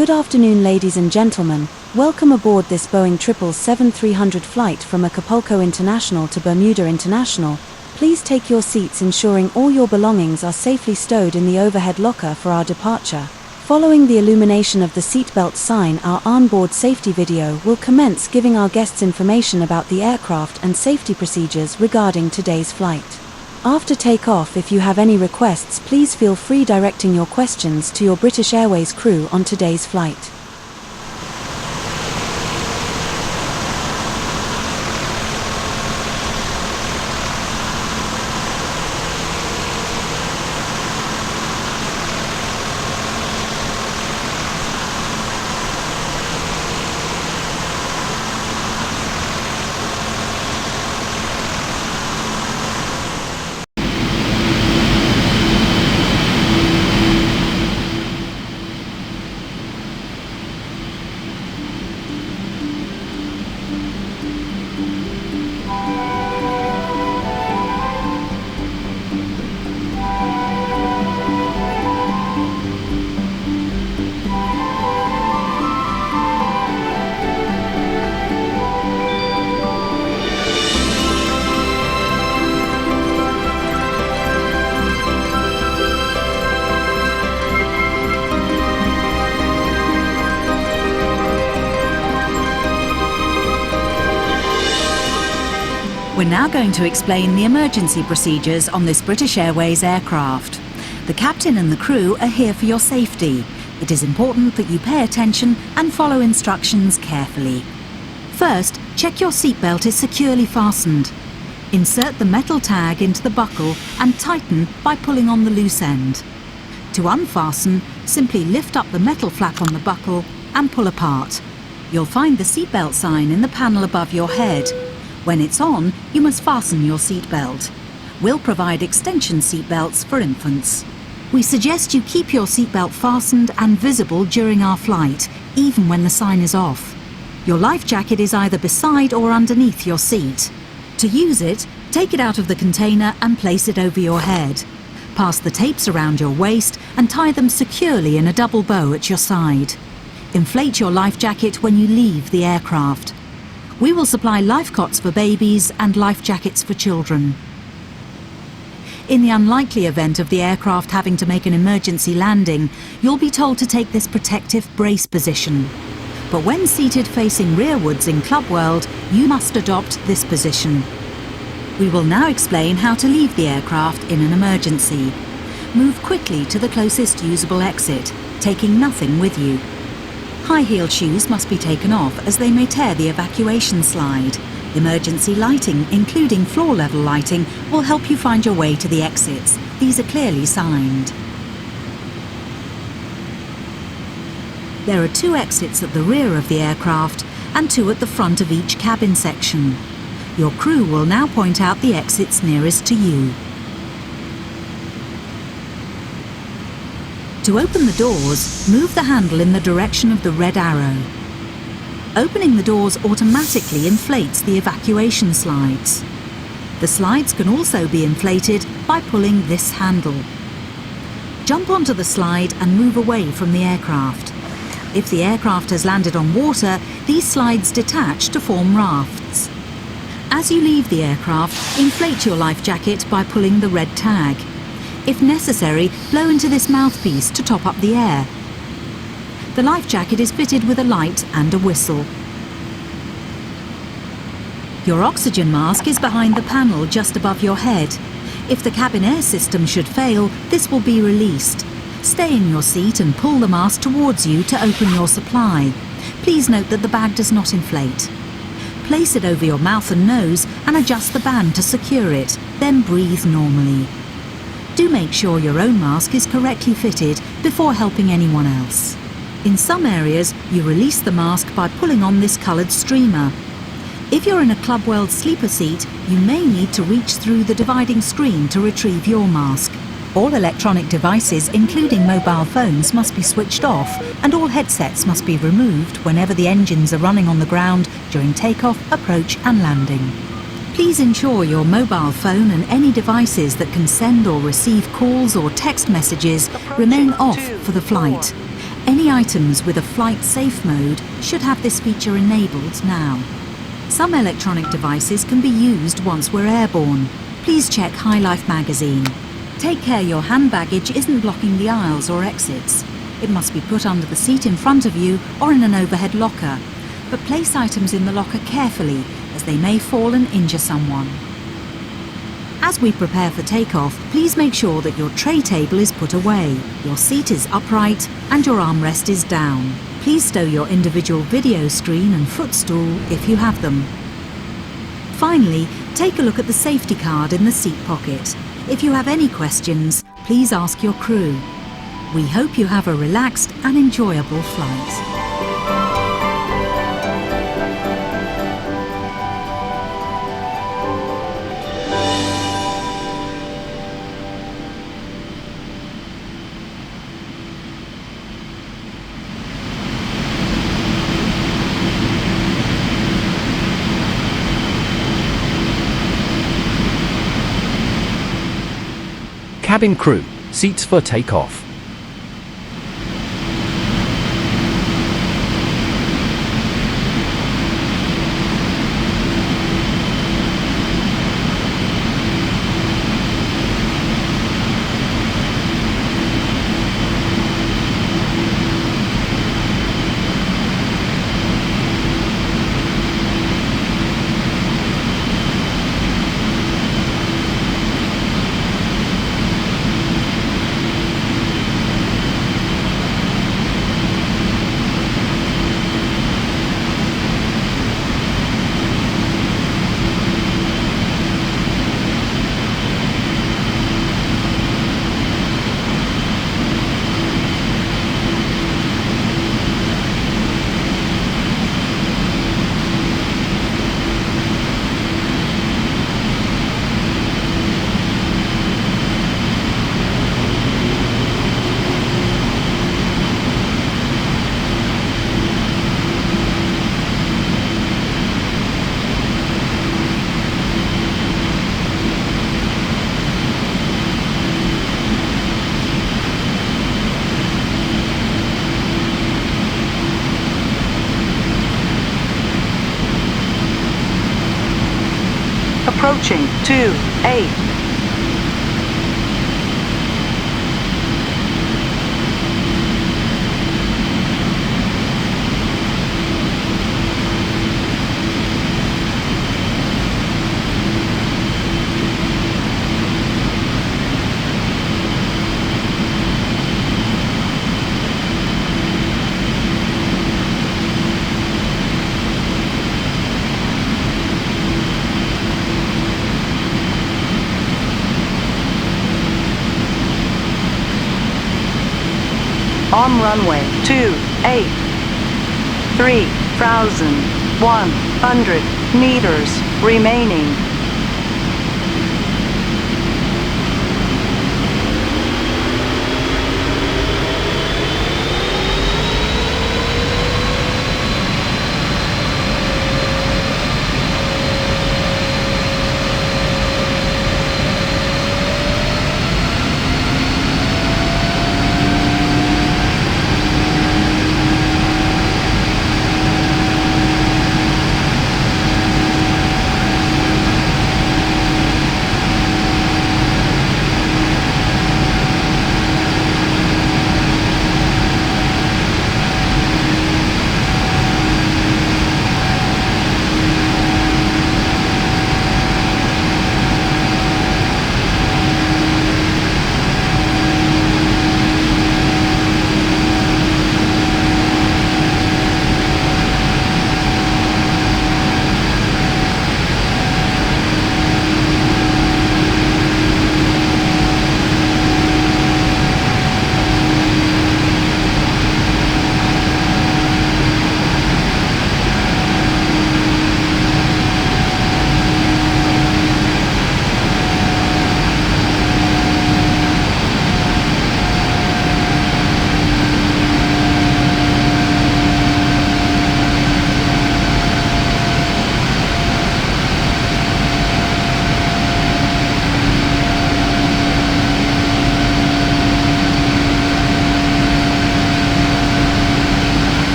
Good afternoon, ladies and gentlemen. Welcome aboard this Boeing 777-300 flight from Acapulco International to Bermuda International. Please take your seats, ensuring all your belongings are safely stowed in the overhead locker for our departure. Following the illumination of the seatbelt sign, our onboard safety video will commence, giving our guests information about the aircraft and safety procedures regarding today's flight. After takeoff, if you have any requests, please feel free directing your questions to your British Airways crew on today's flight. We're now going to explain the emergency procedures on this British Airways aircraft. The captain and the crew are here for your safety. It is important that you pay attention and follow instructions carefully. First, check your seatbelt is securely fastened. Insert the metal tag into the buckle and tighten by pulling on the loose end. To unfasten, simply lift up the metal flap on the buckle and pull apart. You'll find the seatbelt sign in the panel above your head. When it's on, you must fasten your seatbelt. We'll provide extension seatbelts for infants. We suggest you keep your seatbelt fastened and visible during our flight, even when the sign is off. Your life jacket is either beside or underneath your seat. To use it, take it out of the container and place it over your head. Pass the tapes around your waist and tie them securely in a double bow at your side. Inflate your life jacket when you leave the aircraft. We will supply life cots for babies and life jackets for children. In the unlikely event of the aircraft having to make an emergency landing, you'll be told to take this protective brace position. But when seated facing rearwards in Club World, you must adopt this position. We will now explain how to leave the aircraft in an emergency. Move quickly to the closest usable exit, taking nothing with you. High-heeled shoes must be taken off as they may tear the evacuation slide. Emergency lighting, including floor-level lighting, will help you find your way to the exits. These are clearly signed. There are 2 exits at the rear of the aircraft and 2 at the front of each cabin section. Your crew will now point out the exits nearest to you. To open the doors, move the handle in the direction of the red arrow. Opening the doors automatically inflates the evacuation slides. The slides can also be inflated by pulling this handle. Jump onto the slide and move away from the aircraft. If the aircraft has landed on water, these slides detach to form rafts. As you leave the aircraft, inflate your life jacket by pulling the red tag. If necessary, blow into this mouthpiece to top up the air. The life jacket is fitted with a light and a whistle. Your oxygen mask is behind the panel just above your head. If the cabin air system should fail, this will be released. Stay in your seat and pull the mask towards you to open your supply. Please note that the bag does not inflate. Place it over your mouth and nose and adjust the band to secure it, then breathe normally. Do make sure your own mask is correctly fitted before helping anyone else. In some areas, you release the mask by pulling on this coloured streamer. If you're in a Club World sleeper seat, you may need to reach through the dividing screen to retrieve your mask. All electronic devices, including mobile phones, must be switched off, and all headsets must be removed whenever the engines are running on the ground during takeoff, approach and landing. Please ensure your mobile phone and any devices that can send or receive calls or text messages remain off for the flight. Any items with a flight safe mode should have this feature enabled now. Some electronic devices can be used once we're airborne. Please check High Life magazine. Take care your hand baggage isn't blocking the aisles or exits. It must be put under the seat in front of you or in an overhead locker. But place items in the locker carefully, as they may fall and injure someone. As we prepare for takeoff, please make sure that your tray table is put away, your seat is upright and your armrest is down. Please stow your individual video screen and footstool if you have them. Finally, take a look at the safety card in the seat pocket. If you have any questions, please ask your crew. We hope you have a relaxed and enjoyable flight. Cabin crew, seats for takeoff. Approaching 28. On runway 28, 3,100 meters remaining.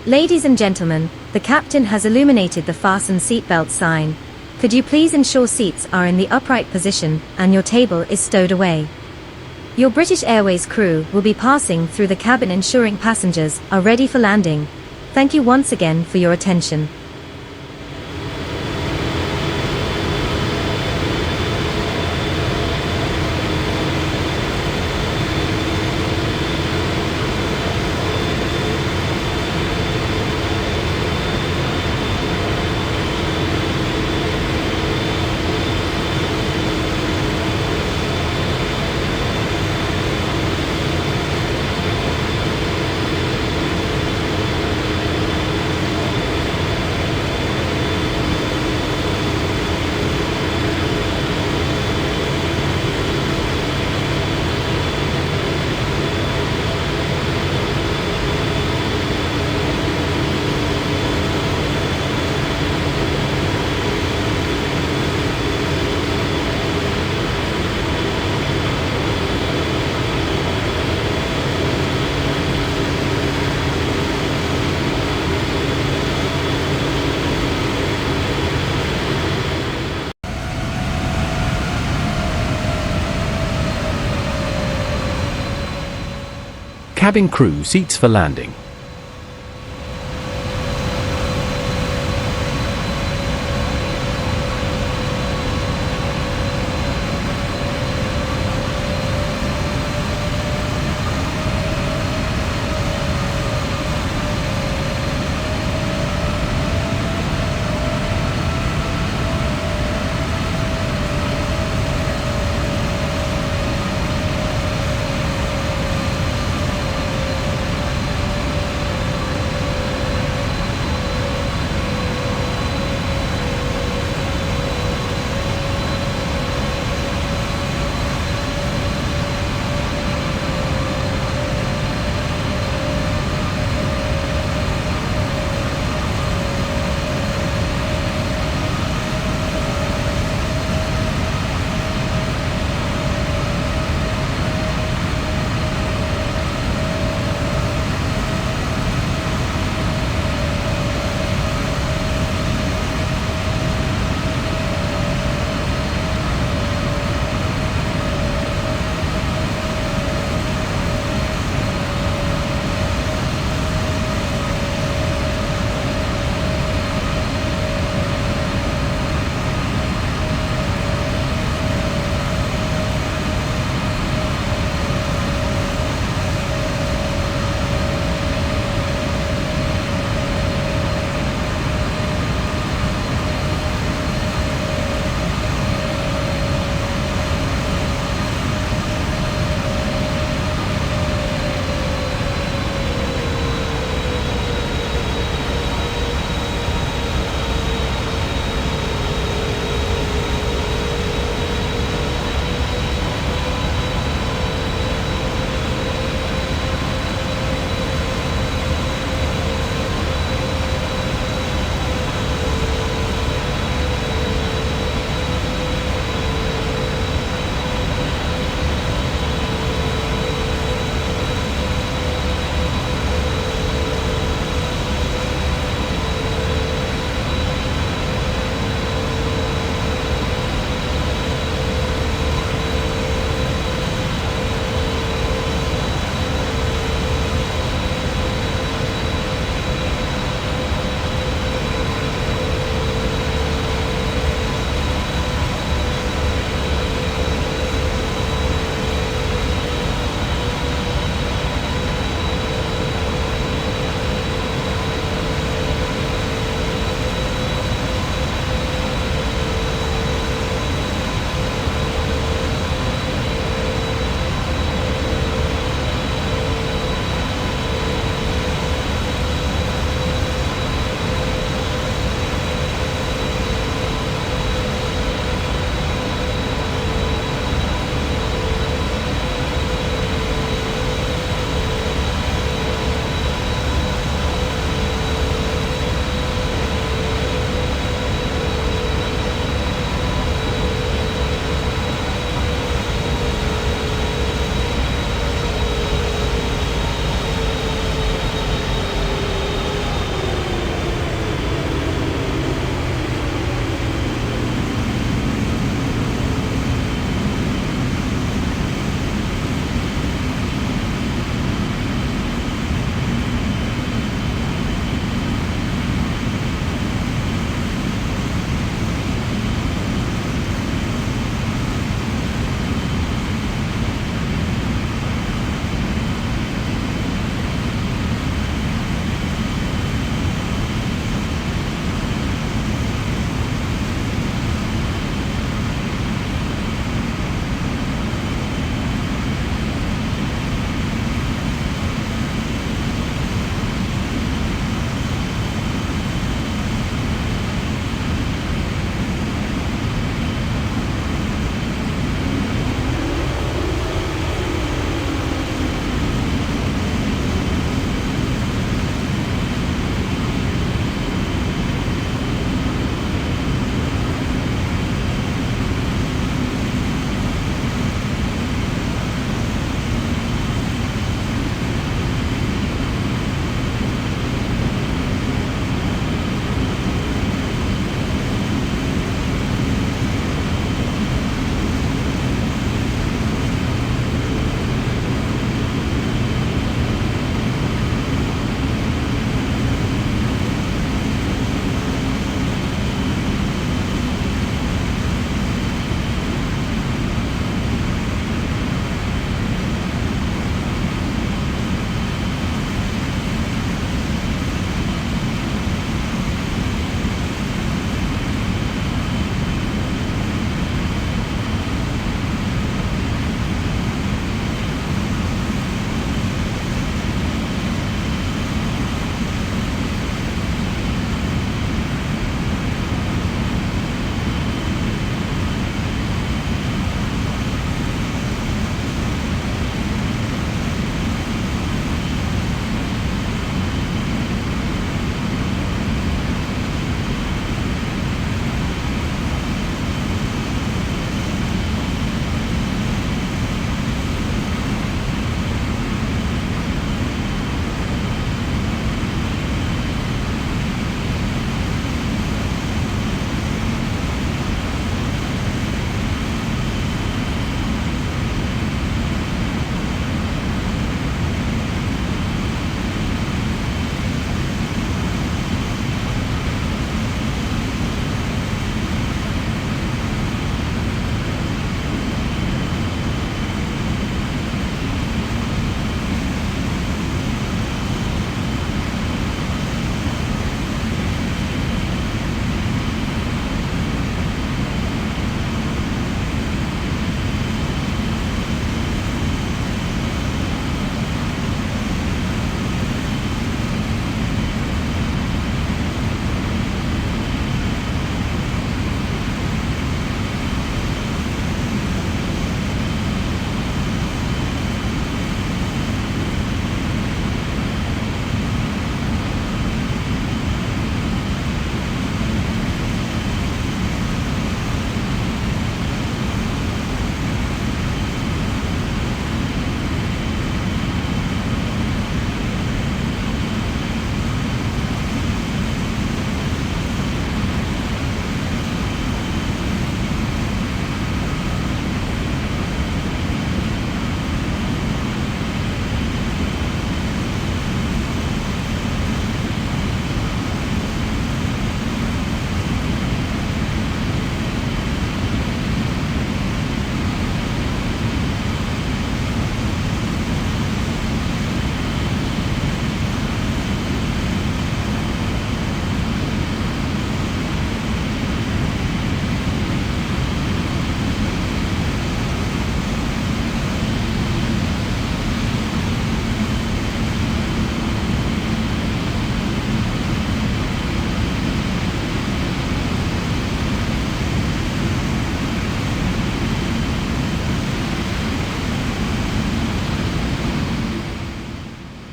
Ladies and gentlemen, the captain has illuminated the fasten seatbelt sign. Could you please ensure seats are in the upright position and your table is stowed away? Your British Airways crew will be passing through the cabin ensuring passengers are ready for landing. Thank you once again for your attention. Cabin crew seats for landing.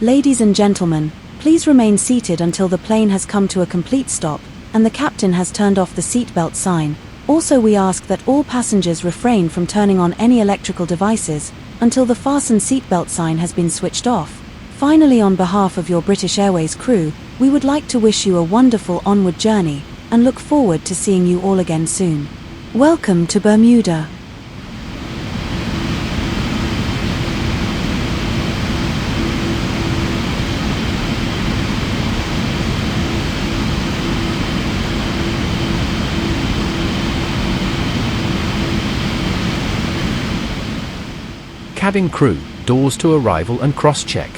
Ladies and gentlemen, please remain seated until the plane has come to a complete stop, and the captain has turned off the seatbelt sign. Also, we ask that all passengers refrain from turning on any electrical devices until the fasten seatbelt sign has been switched off. Finally, on behalf of your British Airways crew, we would like to wish you a wonderful onward journey and look forward to seeing you all again soon. Welcome to Bermuda. Cabin crew, doors to arrival and cross-check.